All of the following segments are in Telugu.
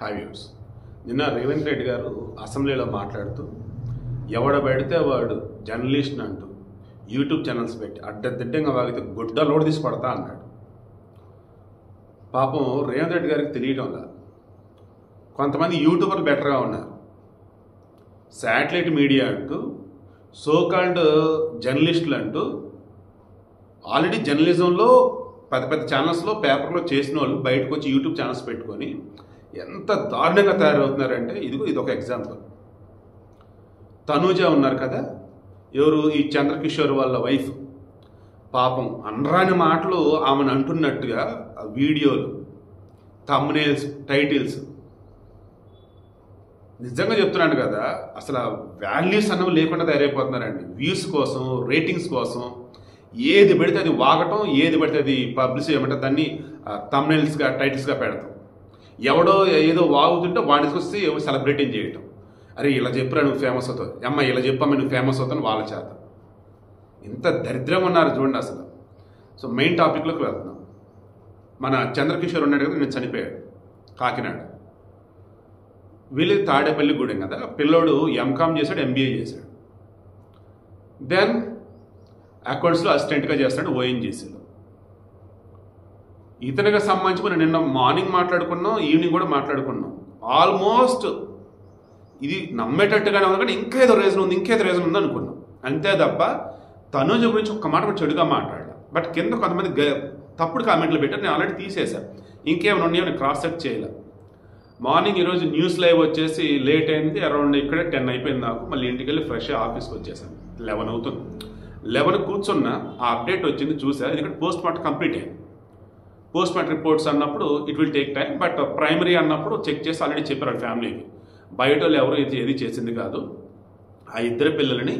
Hi views. నిన్న రేవంత్ రెడ్డి గారు అసెంబ్లీలో మాట్లాడుతూ ఎవడ పెడితే వాడు జర్నలిస్ట్ అంటూ యూట్యూబ్ ఛానల్స్ పెట్టి అడ్డదిడ్డంగా వాగితే గుడ్డ లోడ్ తీసి పడతా అన్నాడు. పాపం రేవంత్ రెడ్డి గారికి తెలియటంలా కొంతమంది యూట్యూబర్లు బెటర్గా ఉన్నారు. శాటిలైట్ మీడియా అంటూ సోకాల్డ్ జర్నలిస్టులు అంటూ ఆల్రెడీ జర్నలిజంలో పెద్ద పెద్ద ఛానల్స్లో పేపర్లో చేసిన వాళ్ళు బయటకు వచ్చి యూట్యూబ్ ఛానల్స్ పెట్టుకొని ఎంత దారుణంగా తయారవుతున్నారంటే ఇది ఒక ఎగ్జాంపుల్. తనూజ ఉన్నారు కదా, ఎవరు ఈ చంద్రకిషోర్ వాళ్ళ వైఫ్, పాపం అనరాని మాటలు ఆమెను అంటున్నట్టుగా వీడియోలు, థంబ్నెయిల్స్, టైటిల్స్, నిజంగా చెప్తున్నాను కదా, అసలు వాల్యూస్ అన్నవి లేకుండా తయారైపోతున్నారండి. వ్యూస్ కోసం, రేటింగ్స్ కోసం ఏది పెడితే అది వాగటం, ఏది పెడితే అది పబ్లిసిటీ ఏమంటే దాన్ని థంబ్నెయిల్స్గా, టైటిల్స్గా పెడతాం. ఎవడో ఏదో వాగుతుంటే వాడికి వస్తే ఎవరు సెలబ్రేటింగ్ చేయటం. అరే ఇలా చెప్పరా నువ్వు ఫేమస్ అవుతావు, అమ్మ ఇలా చెప్పమ్మా నువ్వు ఫేమస్ అవుతాను వాళ్ళ చేత. ఇంత దరిద్రంగా ఉన్నారు చూడండి అసలు. సో మెయిన్ టాపిక్లోకి వెళ్తున్నాం. మన చంద్రకిషోర్ ఉన్నాడు కదా, నేను చనిపోయాడు కాకినాడ. వీళ్ళు తాడేపల్లి గూడెం కదా, పిల్లోడు ఎంకామ్ చేశాడు, ఎంబీఏ చేశాడు. దెన్ అకౌంట్స్లో అసిస్టెంట్గా చేస్తాడు ఓఎన్జీసీలో. ఇతనికి సంబంధించి మనం నిన్న మార్నింగ్ మాట్లాడుకున్నాం, ఈవినింగ్ కూడా మాట్లాడుకున్నాం. ఆల్మోస్ట్ ఇది నమ్మేటట్టుగానే ఉంది, కానీ ఇంకేదో రీజన్ ఉంది అనుకున్నాం. అంతే తప్ప తనూజ గురించి ఒక్క మాట చెడుగా మాట్లాడాలి. బట్ కింద కొంతమంది తప్పుడు కామెంట్లు పెట్టారు, నేను ఆల్రెడీ తీసేశాను. ఇంకేమైనా ఉన్నాయో నేను క్రాస్ చెక్ చేయలే. మార్నింగ్ ఈరోజు న్యూస్ లైవ్ వచ్చేసి లేట్ అయింది, అరౌండ్ ఇక్కడే 10 అయిపోయింది నాకు. మళ్ళీ ఇంటికి వెళ్ళి ఫ్రెష్ ఆఫీస్కి వచ్చేసాను. 11 అవుతుంది. 11 కూర్చున్న ఆ అప్డేట్ వచ్చింది చూసా. ఎందుకంటే పోస్ట్ మార్టం కంప్లీట్ అయింది. పోస్ట్ మార్టం రిపోర్ట్స్ అన్నప్పుడు it will take time, but primary అన్నప్పుడు చెక్ చేసి ఆల్రెడీ చెప్పారు ఫ్యామిలీకి. బయట వాళ్ళు ఎవరు ఏది చేసింది కాదు. ఆ ఇద్దరు పిల్లలని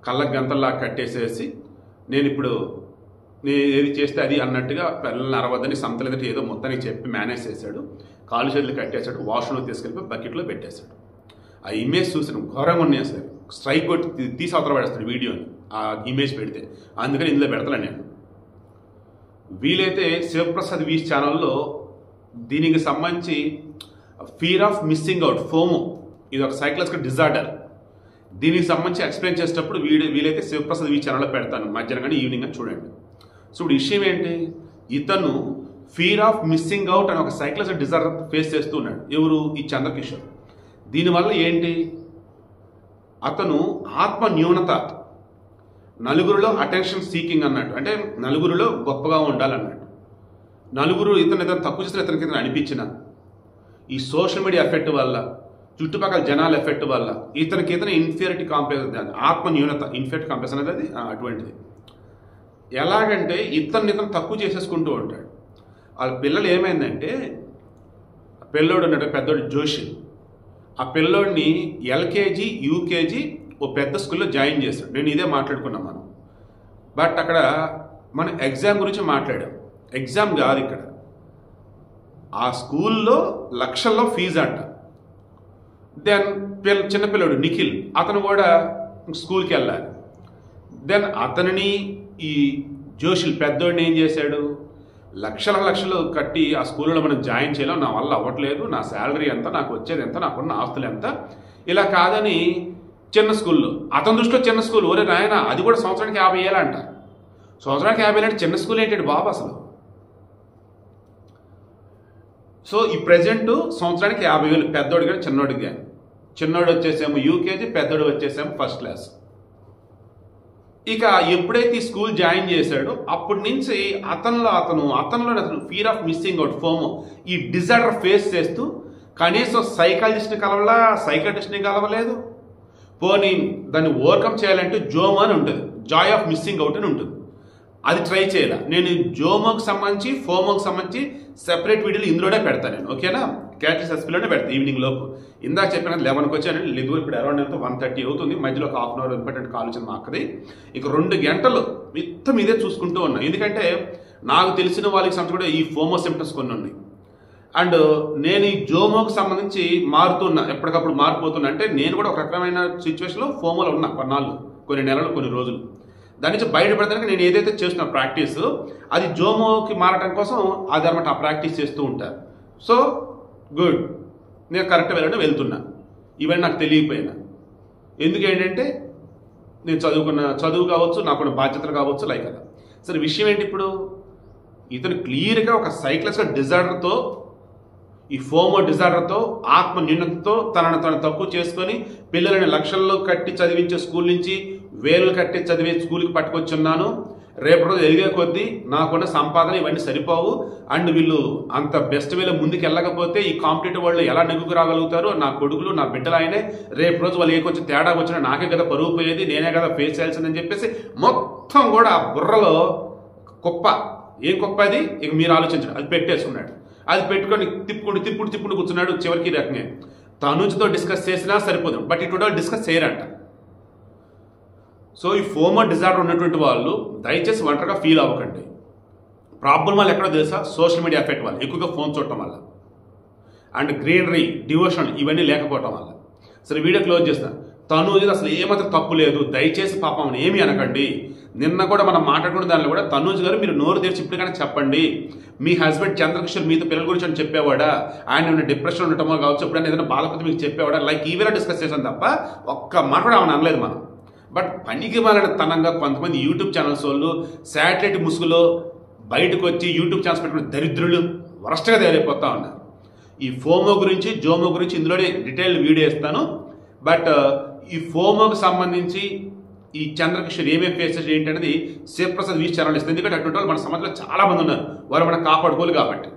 కళ్ళకు గంతల్లా కట్టేసేసి నేను ఏది చేస్తే అది అన్నట్టుగా పిల్లల్ని అరవద్దని సంతలేదంటే ఏదో మొత్తానికి చెప్పి మేనేజ్ చేశాడు. కాలు చేతులు కట్టేశాడు, వాష్రూమ్లో తీసుకెళ్ళిపోయి బకెట్లో పెట్టేశాడు. ఆ ఇమేజ్ చూసిన ఘోరంగా ఉన్నాయి అసలు. స్ట్రైక్ కొట్టి తీసి అవతల పడేస్తాడు వీడియోని ఆ ఇమేజ్ పెడితే. అందుకని ఇందులో పెడతాను నేను. వీలైతే శివప్రసాద్ వీస్ ఛానల్లో దీనికి సంబంధించి fear of missing out, FOMO, ఇది ఒక సైకలాజికల్ డిజార్డర్. దీనికి సంబంధించి ఎక్స్ప్లెయిన్ చేసేటప్పుడు వీలైతే శివప్రసాద్ వీస్ ఛానల్లో పెడతాను, మధ్యాహ్నం కానీ ఈవినింగ్ అని చూడండి. సో ఇప్పుడు విషయం ఏంటి, ఇతను ఫియర్ ఆఫ్ మిస్సింగ్ అవుట్ అని ఒక సైకలాజికల్ డిజార్డర్ ఫేస్ చేస్తూ ఉన్నాడు. ఎవరు? ఈ చంద్రకిషోర్. దీనివల్ల ఏంటి, అతను ఆత్మ న్యూనత, నలుగురిలో అటెన్షన్ సీకింగ్ అన్నట్టు, అంటే నలుగురిలో గొప్పగా ఉండాలన్నట్టు. నలుగురు ఇతను తక్కువ చేసిన ఇతనికి అనిపించిన ఈ సోషల్ మీడియా ఎఫెక్ట్ వల్ల, చుట్టుపక్కల జనాల ఎఫెక్ట్ వల్ల ఇతనికి ఇన్ఫీరియారిటీ కాంప్లెక్స్, ఆత్మ న్యూనత, ఇన్ఫీరియారిటీ కాంప్లెక్స్ అనేది అది అటువంటిది. ఎలాగంటే ఇతను తక్కువ చేసేసుకుంటూ ఉంటాడు. వాళ్ళ పిల్లలు ఏమైందంటే, పిల్లోడు ఉన్నాడు పెద్దోడు జోషి, ఆ పిల్లోడిని ఎల్కేజీ యూకేజీ ఓ పెద్ద స్కూల్లో జాయిన్ చేశాడు. నేను ఇదే మాట్లాడుకున్నాం మనం. బట్ అక్కడ మనం ఎగ్జామ్ గురించి మాట్లాడాం. ఎగ్జామ్ కాదు ఇక్కడ. ఆ స్కూల్లో లక్షల్లో ఫీజు అంట. దెన్ చిన్నపిల్లడు నిఖిల్, అతను కూడా స్కూల్కి వెళ్ళాలి. దెన్ అతనిని ఈ జోషిల్ పెద్దోడిని ఏం చేశాడు, లక్షలు కట్టి ఆ స్కూల్లో మనం జాయిన్ చేయలేం, నా వల్ల అవ్వట్లేదు, నా శాలరీ ఎంత, నాకు వచ్చేది ఎంత, నాకున్న ఆస్తులు ఎంత, ఇలా కాదని చిన్న స్కూల్లో, అతని దృష్టిలో చిన్న స్కూల్. ఒరే నాయన, అది కూడా సంవత్సరానికి 50,000 అంట. సంవత్సరానికి 50,000 అంటే చిన్న స్కూల్ ఏంటంటే బాబు అసలు. సో ఈ ప్రజెంట్ సంవత్సరానికి 50,000 పెద్దోడు కానీ చిన్నోడికి కానీ. చిన్నోడు వచ్చేసేమో యూకేజీ, పెద్దోడు వచ్చేసేమో ఫస్ట్ క్లాస్. ఇక ఎప్పుడైతే ఈ స్కూల్ జాయిన్ చేశాడో అప్పటి నుంచి అతనిలో fear of missing out, FOMO, ఈ డిజార్డర్ ఫేస్ చేస్తూ కనీసం సైకాలజిస్ట్ని కలవలా, సైకాట్రిస్ట్ని కలవలేదు. పోనీ దాన్ని ఓవర్కమ్ చేయాలంటే జోమో అని ఉంటుంది, జాయ్ ఆఫ్ మిస్సింగ్ అవుట్ అని ఉంటుంది. అది ట్రై చేయాల. నేను జోమోకి సంబంధించి, ఫోమోకి సంబంధించి సెపరేట్ వీడియోలు ఇందులోనే పెడతాను నేను, ఓకేనా? క్యాటరీ సస్పిలోనే పెడతాను ఈవినింగ్ లోపు. ఇందాక చెప్పిన 11కి వచ్చాను, లేదు ఇప్పుడు అరౌండ్ 1:30 అవుతుంది. మధ్యలో ఒక half an hour important call వచ్చింది మా అక్కది. ఇక 2 గంటలు మొత్తం ఇదే చూసుకుంటూ ఉన్నాను. ఎందుకంటే నాకు తెలిసిన వాళ్ళకి సంబంధించి కూడా ఈ ఫోమో సిమ్టమ్స్ కొన్ని ఉన్నాయి. అండ్ నేను ఈ జోమోకి సంబంధించి ఎప్పటికప్పుడు మారిపోతున్నా. అంటే నేను కూడా ఒక రకమైన సిచ్యువేషన్లో ఫోమోలో ఉన్నా కొన్నాళ్ళు, కొన్ని నెలలు, కొన్ని రోజులు. దాని నుంచి బయటపడడానికి నేను ఏదైతే చేస్తున్న ప్రాక్టీస్, అది జోమోకి మారటం కోసం అదనమాట ఆ ప్రాక్టీస్ చేస్తూ ఉంటాను. So good. నేను కరెక్ట్ వెళ్ళడం వెళ్తున్నా, ఇవన్నీ నాకు తెలియకపోయినా. ఎందుకు ఏంటంటే నేను చదువు కావచ్చు, నాకున్న బాధ్యతలు కావచ్చు, లైక్ అలా. సరే విషయం ఏంటి ఇప్పుడు, ఇతను క్లియర్గా ఒక సైక్లిస్టిక్ డిజార్డర్తో, ఈ ఫోమో డిజార్డర్తో, ఆత్మ న్యూనతతో తనను తను తక్కువ చేసుకొని పిల్లలని లక్షల్లో కట్టి చదివించే స్కూల్ నుంచి వేలు కట్టి చదివే స్కూల్కి పట్టుకొచ్చున్నాను. రేపటి రోజు ఎదిగే కొద్దీ నాకున్న సంపాదన ఇవన్నీ సరిపోవు, అండ్ వీళ్ళు అంత బెస్ట్ వేలో ముందుకు వెళ్ళకపోతే ఈ కాంపిటేటివ్ వరల్డ్లో ఎలా నెగ్గుకు రాగలుగుతారు, నా కొడుకులు నా బిడ్డలు ఆయనే, రేపు రోజు వాళ్ళు ఏ కొంచెం తేడా వచ్చినా నాకే కదా పరుగు పోయేది, నేనే కదా ఫేస్ చేయాల్సిందని చెప్పేసి మొత్తం కూడా ఆ బుర్రలో కుప్ప, ఏం కుప్ప అది ఇక మీరు ఆలోచించండి, అది పెట్టేసుకున్నాడు. అది పెట్టుకొని తిప్పుడు కూర్చున్నాడు. చివరికి ఈ రకంగా తనుజ్తో డిస్కస్ చేసినా సరిపోదు, బట్ ఇటువంటి డిస్కస్ చేయరంట. సో ఈ ఫోమో డిజార్డర్ ఉన్నటువంటి వాళ్ళు దయచేసి ఒంటరిగా ఫీల్ అవ్వకండి. ప్రాబ్లం వల్ల ఎక్కడో తెలుసా, సోషల్ మీడియా ఎఫెక్ట్ వల్ల, ఎక్కువగా ఫోన్ చూడటం వల్ల, అండ్ గ్రీనరీ, డివోషన్ ఇవన్నీ లేకపోవటం వల్ల. సరే వీడియో క్లోజ్ చేస్తాను. తనూజ్ అసలు ఏమాత్రం తప్పు లేదు, దయచేసి పాపం ఏమీ అనకండి. నిన్న కూడా మనం మాట్లాడుకున్న దానిలో కూడా తనూజ్ గారు మీరు నోరు తెరిచి ఇప్పుడు కానీ చెప్పండి, మీ హస్బెండ్ చంద్రకిషోర్ మీతో పిల్లల గురించి అని చెప్పేవాడా, ఆయన డిప్రెషన్ ఉండటమో కావచ్చు, ఎప్పుడైనా ఏదైనా బాధపడితే మీకు చెప్పేవాడా, లైక్ ఈవేళ డిస్కస్ చేసాం తప్ప ఒక్క మాట కూడా ఆమెను అనలేదు మనం. బట్ పనికి మాలిన తనంగా కొంతమంది యూట్యూబ్ ఛానల్స్ వాళ్ళు శాటిలైట్ ముసుగులో బయటకు వచ్చి యూట్యూబ్ ఛానల్స్ పెట్టుకుని దరిద్రులు వరస్ట్గా తయారైపోతా ఉన్నారు. ఈ ఫోమో గురించి జోమో గురించి ఇందులోనే డీటెయిల్ వీడియో ఇస్తాను. బట్ ఈ ఫోమోకి సంబంధించి ఈ చంద్రకిషోర్ ఏమేమి ఫేస్ ఏంటి అనేది శివప్రసాద్ వీచ్ ఛానల్ ఇస్తుంది. ఎందుకంటే అటువంటి వాళ్ళు మన సమాజంలో చాలా మంది ఉన్నారు, వారు మనం కాపాడుకోవాలి కాబట్టి.